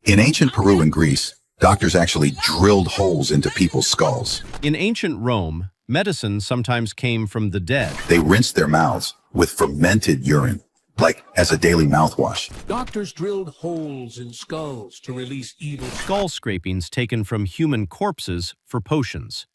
In ancient Peru and Greece, doctors actually drilled holes into people's skulls. In ancient Rome, medicine sometimes came from the dead. They rinsed their mouths with fermented urine, like as a daily mouthwash. Doctors drilled holes in skulls to release evil. Skull scrapings taken from human corpses for potions.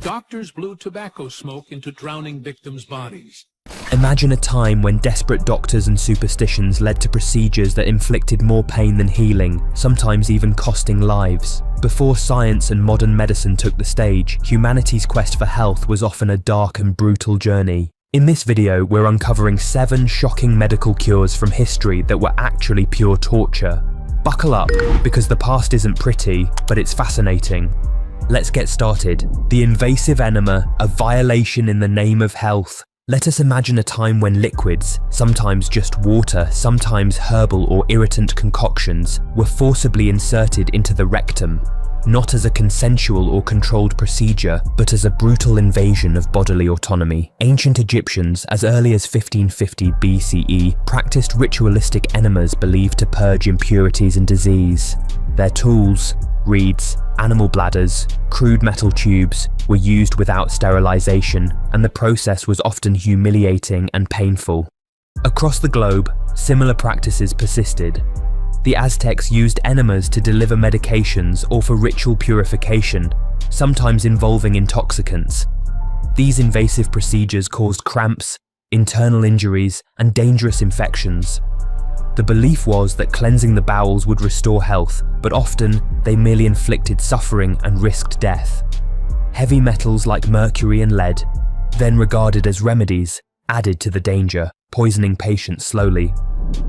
Doctors blew tobacco smoke into drowning victims' bodies. Imagine a time when desperate doctors and superstitions led to procedures that inflicted more pain than healing, sometimes even costing lives. Before science and modern medicine took the stage, humanity's quest for health was often a dark and brutal journey. In this video, we're uncovering 7 shocking medical cures from history that were actually pure torture. Buckle up, because the past isn't pretty, but it's fascinating. Let's get started. The invasive enema, a violation in the name of health. Let us imagine a time when liquids, sometimes just water, sometimes herbal or irritant concoctions, were forcibly inserted into the rectum, not as a consensual or controlled procedure, but as a brutal invasion of bodily autonomy. Ancient Egyptians, as early as 1550 BCE, practiced ritualistic enemas believed to purge impurities and disease. Their tools, reeds, animal bladders, crude metal tubes, were used without sterilization, and the process was often humiliating and painful. Across the globe, similar practices persisted. The Aztecs used enemas to deliver medications or for ritual purification, sometimes involving intoxicants. These invasive procedures caused cramps, internal injuries, and dangerous infections. The belief was that cleansing the bowels would restore health, but often they merely inflicted suffering and risked death. Heavy metals like mercury and lead, then regarded as remedies, added to the danger, poisoning patients slowly.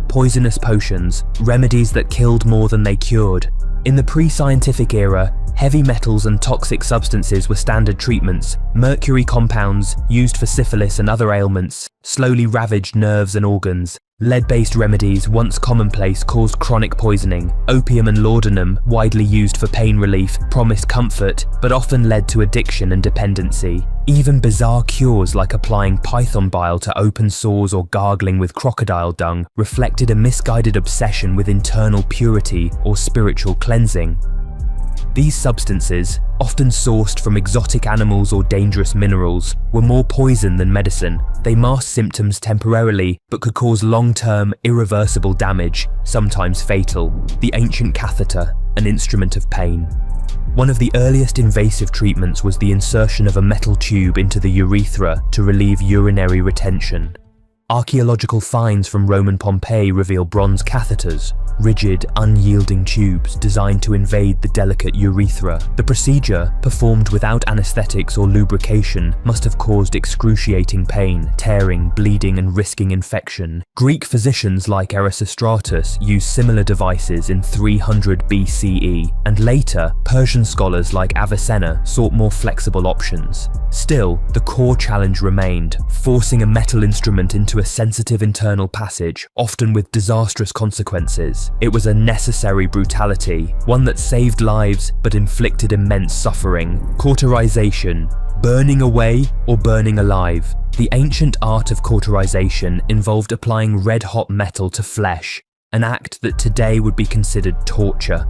Poisonous potions, remedies that killed more than they cured. In the pre-scientific era, heavy metals and toxic substances were standard treatments. Mercury compounds, used for syphilis and other ailments, slowly ravaged nerves and organs. Lead-based remedies, once commonplace, caused chronic poisoning. Opium and laudanum, widely used for pain relief, promised comfort, but often led to addiction and dependency. Even bizarre cures like applying python bile to open sores or gargling with crocodile dung reflected a misguided obsession with internal purity or spiritual cleansing. These substances, often sourced from exotic animals or dangerous minerals, were more poison than medicine. They masked symptoms temporarily, but could cause long-term, irreversible damage, sometimes fatal. The ancient catheter, an instrument of pain. One of the earliest invasive treatments was the insertion of a metal tube into the urethra to relieve urinary retention. Archaeological finds from Roman Pompeii reveal bronze catheters, rigid, unyielding tubes designed to invade the delicate urethra. The procedure, performed without anesthetics or lubrication, must have caused excruciating pain, tearing, bleeding, and risking infection. Greek physicians like Erasistratus used similar devices in 300 BCE, and later, Persian scholars like Avicenna sought more flexible options. Still, the core challenge remained, forcing a metal instrument into a sensitive internal passage, often with disastrous consequences. It was a necessary brutality, one that saved lives but inflicted immense suffering. Cauterization, burning away or burning alive. The ancient art of cauterization involved applying red-hot metal to flesh, an act that today would be considered torture.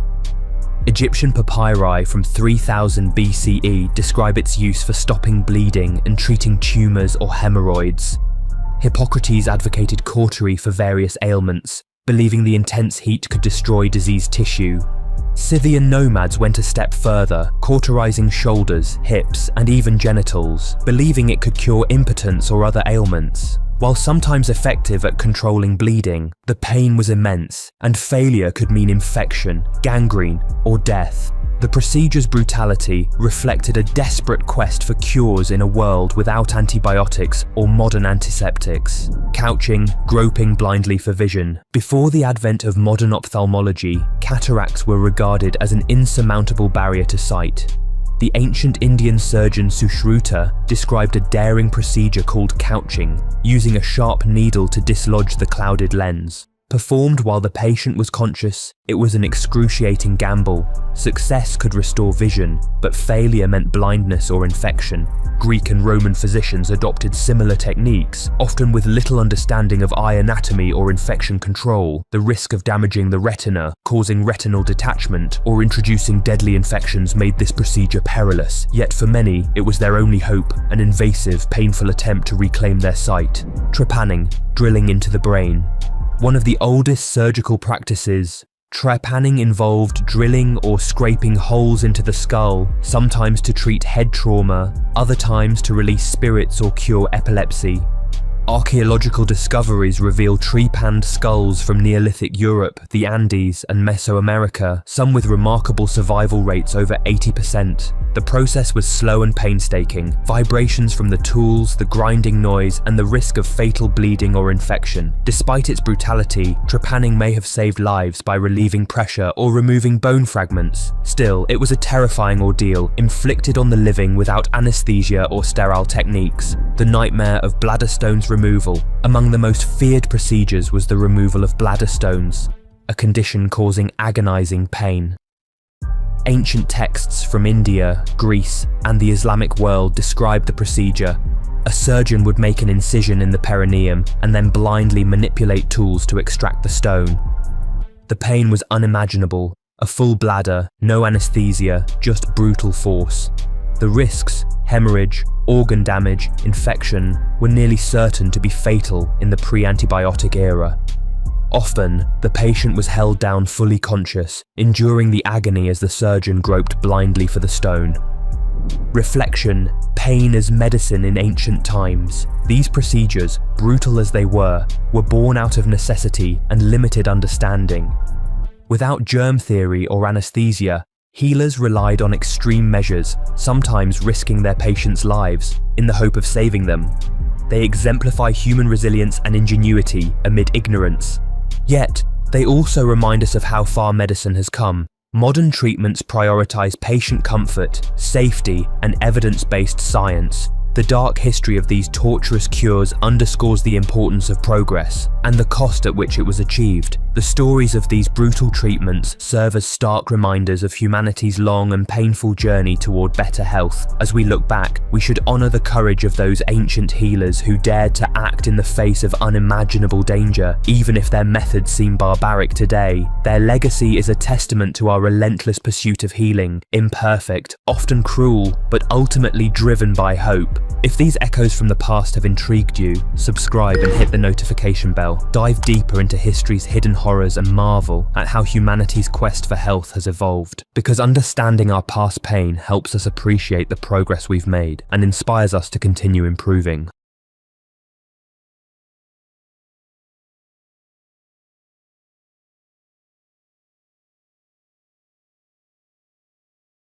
Egyptian papyri from 3000 BCE describe its use for stopping bleeding and treating tumors or hemorrhoids. Hippocrates advocated cautery for various ailments, believing the intense heat could destroy diseased tissue. Scythian nomads went a step further, cauterizing shoulders, hips, and even genitals, believing it could cure impotence or other ailments. While sometimes effective at controlling bleeding, the pain was immense, and failure could mean infection, gangrene, or death. The procedure's brutality reflected a desperate quest for cures in a world without antibiotics or modern antiseptics. Couching, groping blindly for vision. Before the advent of modern ophthalmology, cataracts were regarded as an insurmountable barrier to sight. The ancient Indian surgeon Sushruta described a daring procedure called couching, using a sharp needle to dislodge the clouded lens. Performed while the patient was conscious, it was an excruciating gamble. Success could restore vision, but failure meant blindness or infection. Greek and Roman physicians adopted similar techniques, often with little understanding of eye anatomy or infection control. The risk of damaging the retina, causing retinal detachment, or introducing deadly infections made this procedure perilous. Yet for many, it was their only hope, an invasive, painful attempt to reclaim their sight. Trepanning, drilling into the brain. One of the oldest surgical practices, trepanning involved drilling or scraping holes into the skull, sometimes to treat head trauma, other times to release spirits or cure epilepsy. Archaeological discoveries reveal trepanned skulls from Neolithic Europe, the Andes, and Mesoamerica, some with remarkable survival rates over 80%. The process was slow and painstaking. Vibrations from the tools, the grinding noise, and the risk of fatal bleeding or infection. Despite its brutality, trepanning may have saved lives by relieving pressure or removing bone fragments. Still, it was a terrifying ordeal, inflicted on the living without anesthesia or sterile techniques. The nightmare of bladder stones removal. Among the most feared procedures was the removal of bladder stones, a condition causing agonizing pain. Ancient texts from India, Greece, and the Islamic world describe the procedure. A surgeon would make an incision in the perineum and then blindly manipulate tools to extract the stone. The pain was unimaginable. A full bladder, no anesthesia, just brutal force. The risks, hemorrhage, organ damage, infection, were nearly certain to be fatal in the pre-antibiotic era. Often, the patient was held down fully conscious, enduring the agony as the surgeon groped blindly for the stone. Reflection, pain as medicine in ancient times. These procedures, brutal as they were born out of necessity and limited understanding. Without germ theory or anesthesia, healers relied on extreme measures, sometimes risking their patients' lives, in the hope of saving them. They exemplify human resilience and ingenuity amid ignorance. Yet, they also remind us of how far medicine has come. Modern treatments prioritize patient comfort, safety, and evidence-based science. The dark history of these torturous cures underscores the importance of progress and the cost at which it was achieved. The stories of these brutal treatments serve as stark reminders of humanity's long and painful journey toward better health. As we look back, we should honor the courage of those ancient healers who dared to act in the face of unimaginable danger, even if their methods seem barbaric today. Their legacy is a testament to our relentless pursuit of healing, imperfect, often cruel, but ultimately driven by hope. If these echoes from the past have intrigued you, subscribe and hit the notification bell. Dive deeper into history's hidden horrors and marvel at how humanity's quest for health has evolved. Because understanding our past pain helps us appreciate the progress we've made and inspires us to continue improving.